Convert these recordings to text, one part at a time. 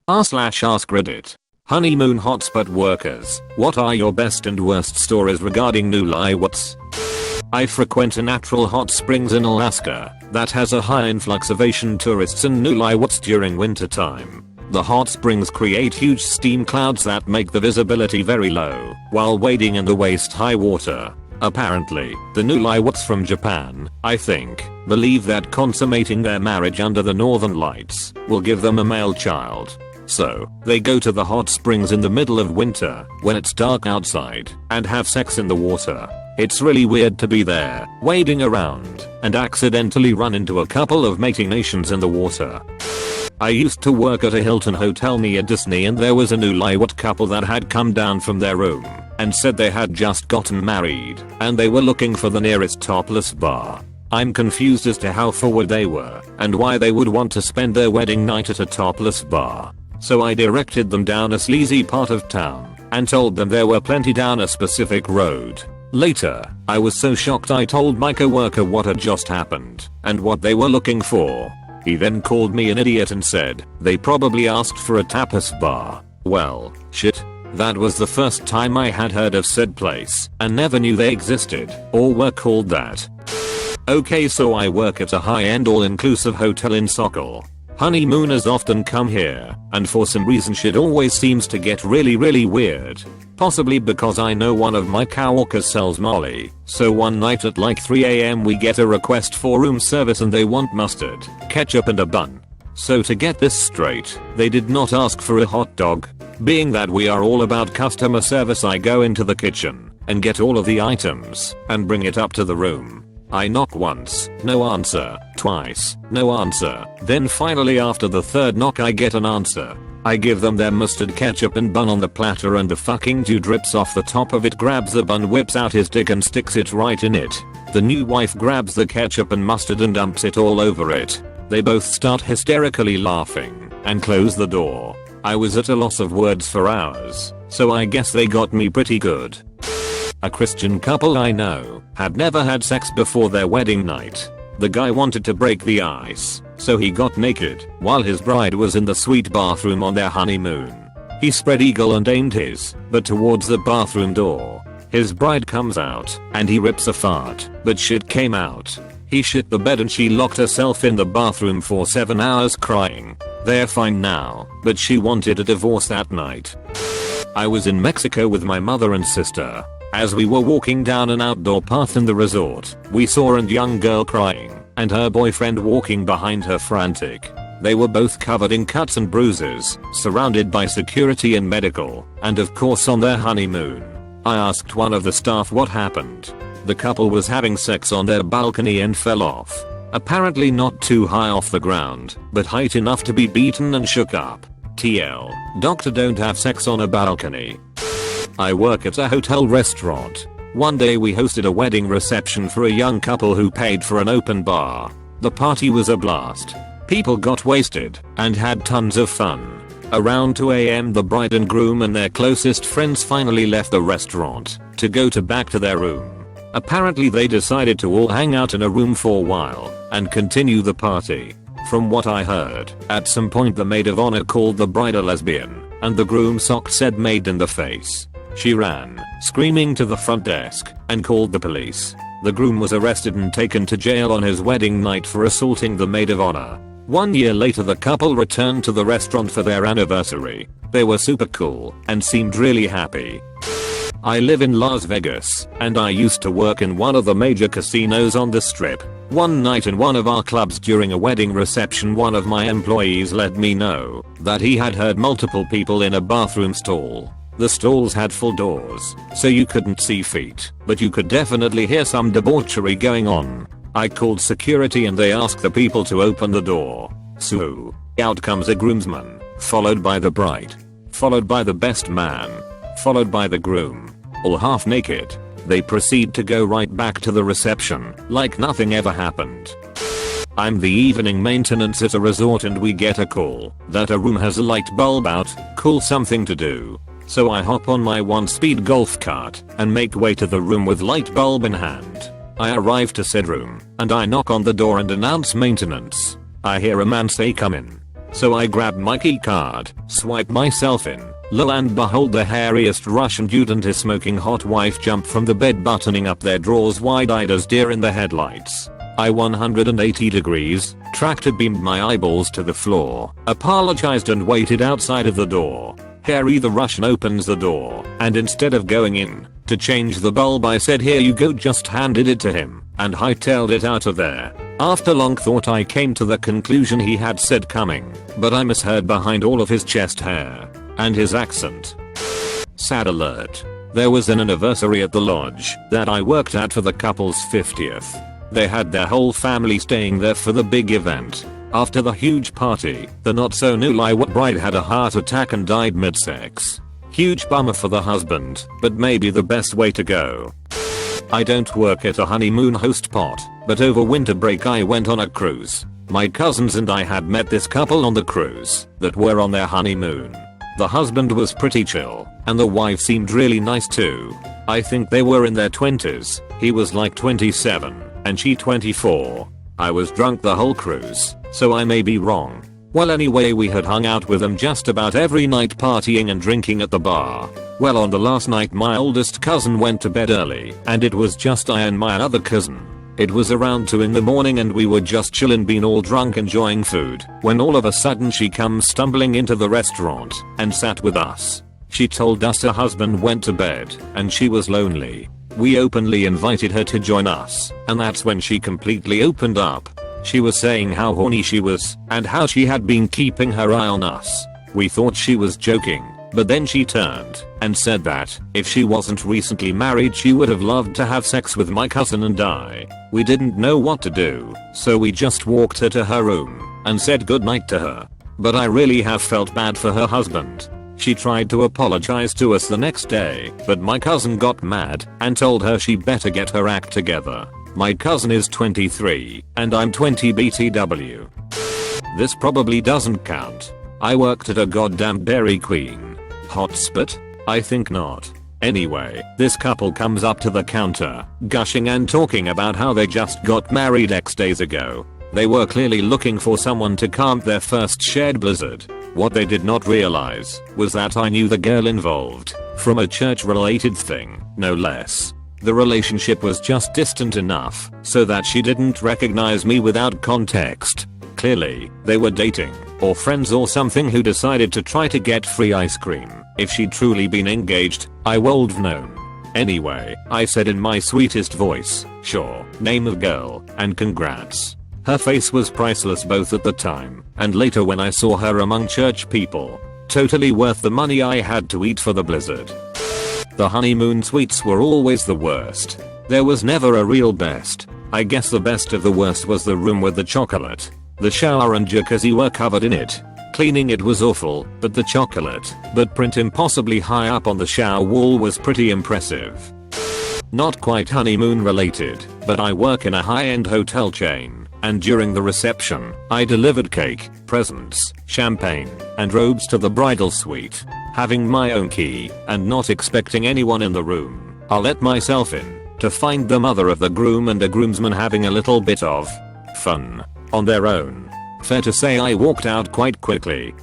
r/AskReddit. Honeymoon hotspot workers, what are your best and worst stories regarding Newlyweds? I frequent a natural hot springs in Alaska that has a high influx of Asian tourists and newlyweds during winter time. The hot springs create huge steam clouds that make the visibility very low while wading in the waist-high water. Apparently, the newlyweds from Japan, I think, believe that consummating their marriage under the northern lights will give them a male child. So, they go to the hot springs in the middle of winter, when it's dark outside, and have sex in the water. It's really weird to be there, wading around, and accidentally run into a couple of mating nations in the water. I used to work at a Hilton hotel near Disney, and there was a newlywed couple that had come down from their room and said they had just gotten married and they were looking for the nearest topless bar. I'm confused as to how forward they were and why they would want to spend their wedding night at a topless bar. So I directed them down a sleazy part of town and told them there were plenty down a specific road. Later, I was so shocked I told my coworker what had just happened and what they were looking for. He then called me an idiot and said they probably asked for a tapas bar. Well, shit. That was the first time I had heard of said place and never knew they existed or were called that. Okay, so I work at a high-end all-inclusive hotel in Sokol. Honeymooners often come here, and for some reason shit always seems to get really weird. Possibly because I know one of my coworkers sells Molly, so one night at like 3 AM we get a request for room service and they want mustard, ketchup and a bun. So to get this straight, they did not ask for a hot dog. Being that we are all about customer service, I go into the kitchen and get all of the items and bring it up to the room. I knock once, no answer, twice, no answer, then finally after the third knock I get an answer. I give them their mustard, ketchup and bun on the platter, and the fucking dude drips off the top of it, grabs the bun, whips out his dick and sticks it right in it. The new wife grabs the ketchup and mustard and dumps it all over it. They both start hysterically laughing and close the door. I was at a loss of words for hours, so I guess they got me pretty good. A Christian couple I know had never had sex before their wedding night. The guy wanted to break the ice, so he got naked while his bride was in the suite bathroom on their honeymoon. He spread eagle and aimed his butt towards the bathroom door. His bride comes out and he rips a fart, but shit came out. He shit the bed and she locked herself in the bathroom for 7 hours crying. They're fine now, but she wanted a divorce that night. I was in Mexico with my mother and sister. As we were walking down an outdoor path in the resort, we saw a young girl crying and her boyfriend walking behind her frantic. They were both covered in cuts and bruises, surrounded by security and medical, and of course on their honeymoon. I asked one of the staff what happened. The couple was having sex on their balcony and fell off. Apparently not too high off the ground, but height enough to be beaten and shook up. TL, doctor, don't have sex on a balcony. I work at a hotel restaurant. One day we hosted a wedding reception for a young couple who paid for an open bar. The party was a blast. People got wasted and had tons of fun. Around 2 AM the bride and groom and their closest friends finally left the restaurant to go back to their room. Apparently they decided to all hang out in a room for a while and continue the party. From what I heard, at some point the maid of honor called the bride a lesbian, and the groom socked said maid in the face. She ran, screaming, to the front desk and called the police. The groom was arrested and taken to jail on his wedding night for assaulting the maid of honor. 1 year later the couple returned to the restaurant for their anniversary. They were super cool and seemed really happy. I live in Las Vegas, and I used to work in one of the major casinos on the strip. One night in one of our clubs during a wedding reception, one of my employees let me know that he had heard multiple people in a bathroom stall. The stalls had full doors, so you couldn't see feet, but you could definitely hear some debauchery going on. I called security and they asked the people to open the door. So, out comes a groomsman, followed by the bride, followed by the best man, followed by the groom, all half naked. They proceed to go right back to the reception, like nothing ever happened. I'm the evening maintenance at a resort and we get a call that a room has a light bulb out. Cool, something to do. So I hop on my 1-speed golf cart and make way to the room with light bulb in hand. I arrive to said room and I knock on the door and announce maintenance. I hear a man say, "Come in." So I grabbed my key card, swiped myself in. Lo and behold, the hairiest Russian dude and his smoking hot wife jump from the bed, buttoning up their drawers wide-eyed as deer in the headlights. I 180 degrees, tractor beamed my eyeballs to the floor, apologized and waited outside of the door. Harry the Russian opens the door, and instead of going in to change the bulb, I said, "Here you go," just handed it to him, and hightailed it out of there. After long thought, I came to the conclusion he had said coming, but I misheard behind all of his chest hair and his accent. Sad alert. There was an anniversary at the lodge that I worked at for the couple's 50th. They had their whole family staying there for the big event. After the huge party, the not-so-newlywed bride had a heart attack and died mid-sex. Huge bummer for the husband, but maybe the best way to go. I don't work at a honeymoon Hotspot, but over winter break I went on a cruise. My cousins and I had met this couple on the cruise that were on their honeymoon. The husband was pretty chill, and the wife seemed really nice too. I think they were in their 20s, he was like 27, and she 24. I was drunk the whole cruise, so I may be wrong. Well, anyway, we had hung out with them just about every night, partying and drinking at the bar. Well, on the last night my oldest cousin went to bed early, and it was just I and my other cousin. It was around 2 in the morning and we were just chillin', being all drunk, enjoying food, when all of a sudden she comes stumbling into the restaurant and sat with us. She told us her husband went to bed and she was lonely. We openly invited her to join us, and that's when she completely opened up. She was saying how horny she was and how she had been keeping her eye on us. We thought she was joking, but then she turned and said that if she wasn't recently married, she would have loved to have sex with my cousin and I. We didn't know what to do, so we just walked her to her room and said goodnight to her. But I really have felt bad for her husband. She tried to apologize to us the next day, but my cousin got mad and told her she better get her act together. My cousin is 23 and I'm 20 BTW. This probably doesn't count. I worked at a goddamn Dairy Queen. Hotspot? I think not. Anyway, this couple comes up to the counter, gushing and talking about how they just got married X days ago. They were clearly looking for someone to calm their first shared blizzard. What they did not realize was that I knew the girl involved from a church-related thing, no less. The relationship was just distant enough so that she didn't recognize me without context. Clearly, they were dating, or friends or something, who decided to try to get free ice cream. If she'd truly been engaged, I would've known. Anyway, I said in my sweetest voice, "Sure, name of girl, and congrats." Her face was priceless both at the time and later when I saw her among church people. Totally worth the money I had to eat for the blizzard. The honeymoon suites were always the worst. There was never a real best. I guess the best of the worst was the room with the chocolate. The shower and jacuzzi were covered in it. Cleaning it was awful, but the chocolate, but print impossibly high up on the shower wall was pretty impressive. Not quite honeymoon related, but I work in a high-end hotel chain, and during the reception, I delivered cake, presents, champagne, and robes to the bridal suite. Having my own key, and not expecting anyone in the room, I let myself in to find the mother of the groom and a groomsman having a little bit of fun on their own. Fair to say I walked out quite quickly.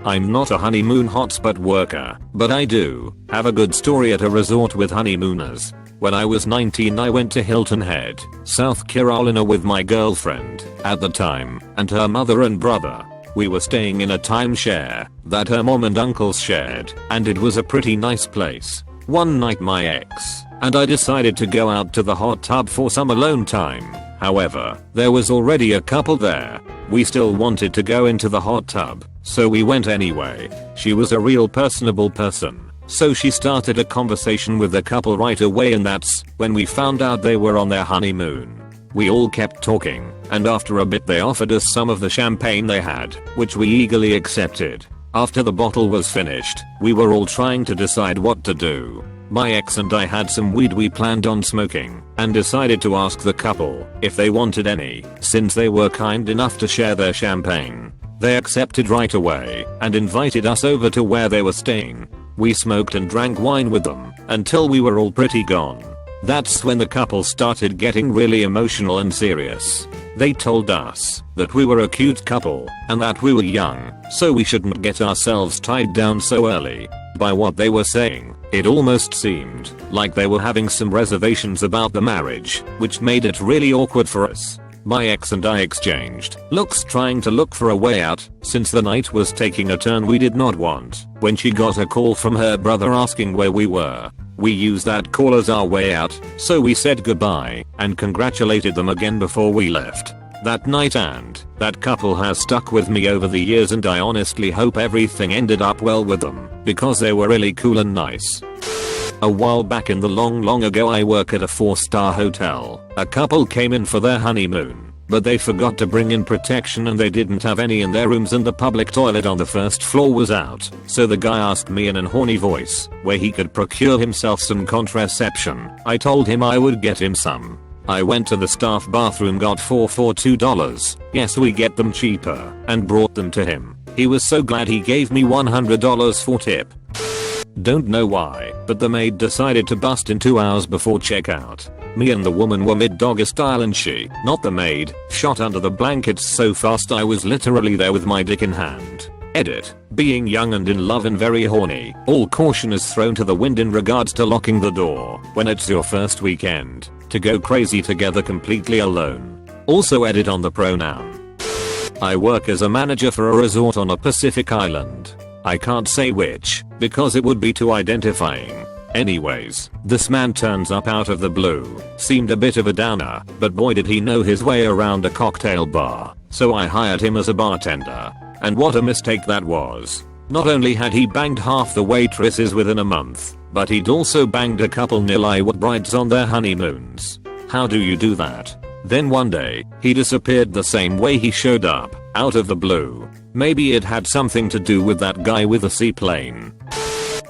I'm not a honeymoon hotspot worker, but I do have a good story at a resort with honeymooners. When I was 19, I went to Hilton Head, South Carolina with my girlfriend at the time and her mother and brother. We were staying in a timeshare that her mom and uncles shared, and it was a pretty nice place. One night my ex and I decided to go out to the hot tub for some alone time. However, there was already a couple there. We still wanted to go into the hot tub, so we went anyway. She was a real personable person, so she started a conversation with the couple right away, and that's when we found out they were on their honeymoon. We all kept talking, and after a bit they offered us some of the champagne they had, which we eagerly accepted. After the bottle was finished, we were all trying to decide what to do. My ex and I had some weed we planned on smoking, and decided to ask the couple if they wanted any, since they were kind enough to share their champagne. They accepted right away, and invited us over to where they were staying. We smoked and drank wine with them, until we were all pretty gone. That's when the couple started getting really emotional and serious. They told us that we were a cute couple and that we were young, so we shouldn't get ourselves tied down so early. By what they were saying, it almost seemed like they were having some reservations about the marriage, which made it really awkward for us. My ex and I exchanged looks trying to look for a way out, since the night was taking a turn we did not want, when she got a call from her brother asking where we were. We used that call as our way out, so we said goodbye and congratulated them again before we left. That night and that couple has stuck with me over the years, and I honestly hope everything ended up well with them, because they were really cool and nice. A while back in the long ago, I work at a 4-star hotel. A couple came in for their honeymoon, but they forgot to bring in protection and they didn't have any in their rooms, and the public toilet on the first floor was out. So the guy asked me in an horny voice where he could procure himself some contraception. I told him I would get him some. I went to the staff bathroom, got 4 for $2. Yes, we get them cheaper, and brought them to him. He was so glad he gave me $100 for tip. Don't know why, but the maid decided to bust in 2 hours before checkout. Me and the woman were mid-doggy style and she, not the maid, shot under the blankets so fast I was literally there with my dick in hand. Edit. Being young and in love and very horny, all caution is thrown to the wind in regards to locking the door when it's your first weekend to go crazy together completely alone. Also edit on the pronoun. I work as a manager for a resort on a Pacific island. I can't say which, because it would be too identifying. Anyways, this man turns up out of the blue. Seemed a bit of a downer, but boy did he know his way around a cocktail bar, so I hired him as a bartender. And what a mistake that was. Not only had he banged half the waitresses within a month, but he'd also banged a couple Newlywed brides on their honeymoons. How do you do that? Then one day, he disappeared the same way he showed up, out of the blue. Maybe it had something to do with that guy with the seaplane.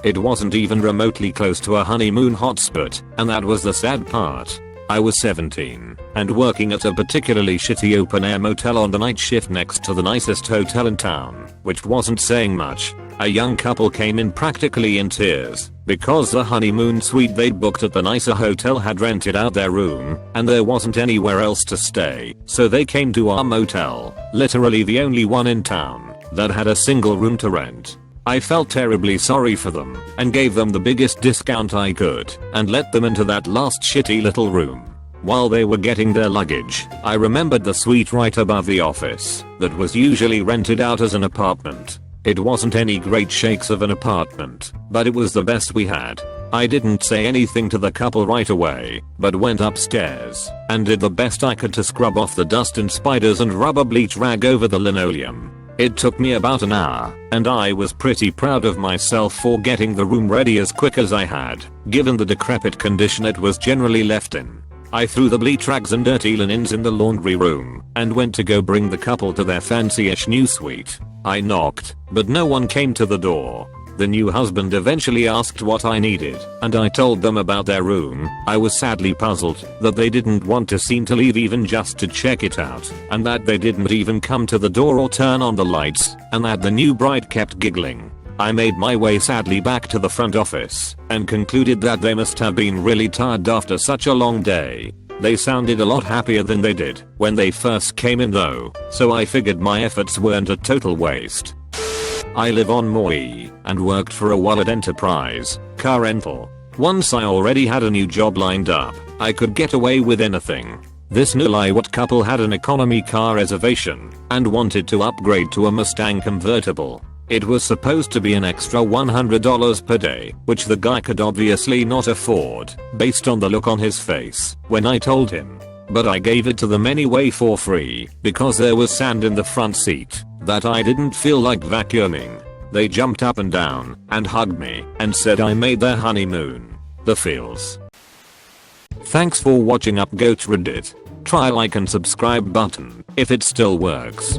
It wasn't even remotely close to a honeymoon hotspot, and that was the sad part. I was 17 and working at a particularly shitty open-air motel on the night shift next to the nicest hotel in town, which wasn't saying much. A young couple came in practically in tears because the honeymoon suite they'd booked at the nicer hotel had rented out their room and there wasn't anywhere else to stay, so they came to our motel, literally the only one in town that had a single room to rent. I felt terribly sorry for them and gave them the biggest discount I could and let them into that last shitty little room. While they were getting their luggage, I remembered the suite right above the office that was usually rented out as an apartment. It wasn't any great shakes of an apartment, but it was the best we had. I didn't say anything to the couple right away, but went upstairs and did the best I could to scrub off the dust and spiders and rub a bleach rag over the linoleum. It took me about an hour, and I was pretty proud of myself for getting the room ready as quick as I had, given the decrepit condition it was generally left in. I threw the bleach rags and dirty linens in the laundry room, and went to go bring the couple to their fancy-ish new suite. I knocked, but no one came to the door. The new husband eventually asked what I needed, and I told them about their room. I was sadly puzzled that they didn't want to seem to leave even just to check it out, and that they didn't even come to the door or turn on the lights, and that the new bride kept giggling. I made my way sadly back to the front office, and concluded that they must have been really tired after such a long day. They sounded a lot happier than they did when they first came in though, so I figured my efforts weren't a total waste. I live on Maui and worked for a wallet enterprise, car rental. Once I already had a new job lined up, I could get away with anything. This Newlywed couple had an economy car reservation and wanted to upgrade to a Mustang convertible. It was supposed to be an extra $100 per day, which the guy could obviously not afford, based on the look on his face when I told him. But I gave it to them anyway for free, because there was sand in the front seat that I didn't feel like vacuuming. They jumped up and down and hugged me and said I made their honeymoon. The feels. Thanks for watching UpGoat Reddit. Try like and subscribe button if it still works.